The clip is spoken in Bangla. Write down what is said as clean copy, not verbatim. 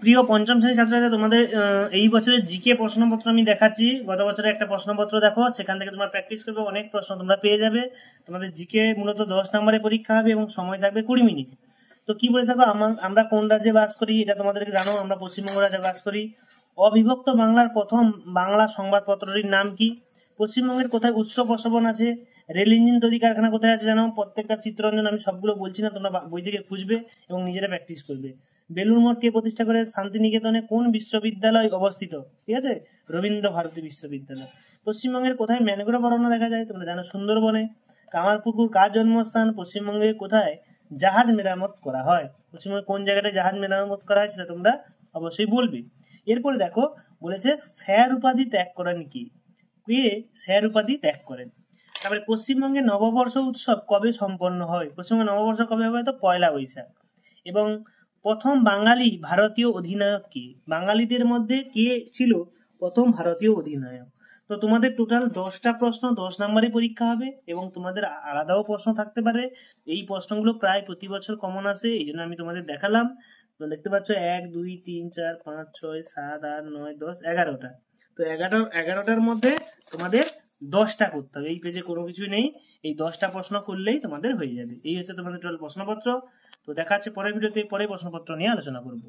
প্রিয় পঞ্চম শ্রেণীর ছাত্রছাত্রীরা, তোমাদের এই বছরের জিকে প্রশ্নপত্র আমি দেখাচ্ছি। গত বছরে একটা প্রশ্নপত্র দেখো, সেখান থেকে তোমরা প্র্যাকটিস করবে, অনেক প্রশ্ন তোমরা পেয়ে যাবে। তোমাদের জিকে মূলত 10 নম্বরের পরীক্ষা হবে এবং সময় থাকবে 20 মিনিট। তো কি বলে থাকো, আমরা কোন রাজ্যে বাস করি এটা তোমাদেরকে জানো, আমরা পশ্চিমবঙ্গ রাজ্যে বাস করি। অবিভক্ত বাংলার প্রথম বাংলা সংবাদপত্রটির নাম কি? পশ্চিমবঙ্গের কোথায় উৎস প্রসবন আছে? রেল ইঞ্জিন তৈরি কারখানা কোথায় আছে জানো? প্রত্যেকটা চিত্তরঞ্জন, আমি সবগুলো বলছি না, তোমরা বই থেকে খুঁজবে এবং নিজেরা প্র্যাকটিস করবে। বেলুড় মঠ কে প্রতিষ্ঠা করে? শান্তিনিকেতনে কোন বিশ্ববিদ্যালয় অবস্থিত? ঠিক আছে, রবীন্দ্র ভারতী বিশ্ববিদ্যালয়। পশ্চিমবঙ্গের কোথায় ম্যানগ্রোভ অরণ্য দেখা যায়? তোমরা জানো, সুন্দরবনে। কামারপুকুর কার জন্মস্থান? পশ্চিমবঙ্গের কোথায় জাহাজ মেরামত করা হয়? পশ্চিমবঙ্গের কোন জায়গাটায় জাহাজ মেরামত করা হয় সেটা তোমরা অবশ্যই বলবে। এরপরে দেখো, বলেছে স্যার উপাধি ত্যাগ করেন কি? কে স্যার উপাধি ত্যাগ করেন? তারপরে পশ্চিমবঙ্গের নববর্ষ উৎসব কবে সম্পন্ন হয়? পশ্চিমবঙ্গের নববর্ষ কবে হবে? তো 1লা বৈশাখ। এবং প্রথম বাঙালি ভারতীয় অধিনায়ক কে? বাঙালিদের মধ্যে কে ছিল প্রথম ভারতীয় অধিনায়ক? তো তোমাদের টোটাল 10টা প্রশ্ন, 10 নম্বরের পরীক্ষা হবে এবং তোমাদের আলাদাও প্রশ্ন থাকতে পারে। এই প্রশ্নগুলো প্রায় প্রতি বছর কমন আসে, এই জন্য আমি তোমাদের দেখালাম। তো দেখতে পাচ্ছ 1 2 3 4 5 6 7 8 9 10 11টা। তো 11টার মধ্যে তোমাদের 10টা করতে হবে, এই পেজে কোনো কিছু নেই। এই 10টা প্রশ্ন করলেই তোমাদের হয়ে যাবে। এই হচ্ছে তোমাদের টোটাল প্রশ্নপত্র। তো দেখা হচ্ছে পরের ভিডিওতে, পরে প্রশ্নপত্র নিয়ে আলোচনা করব।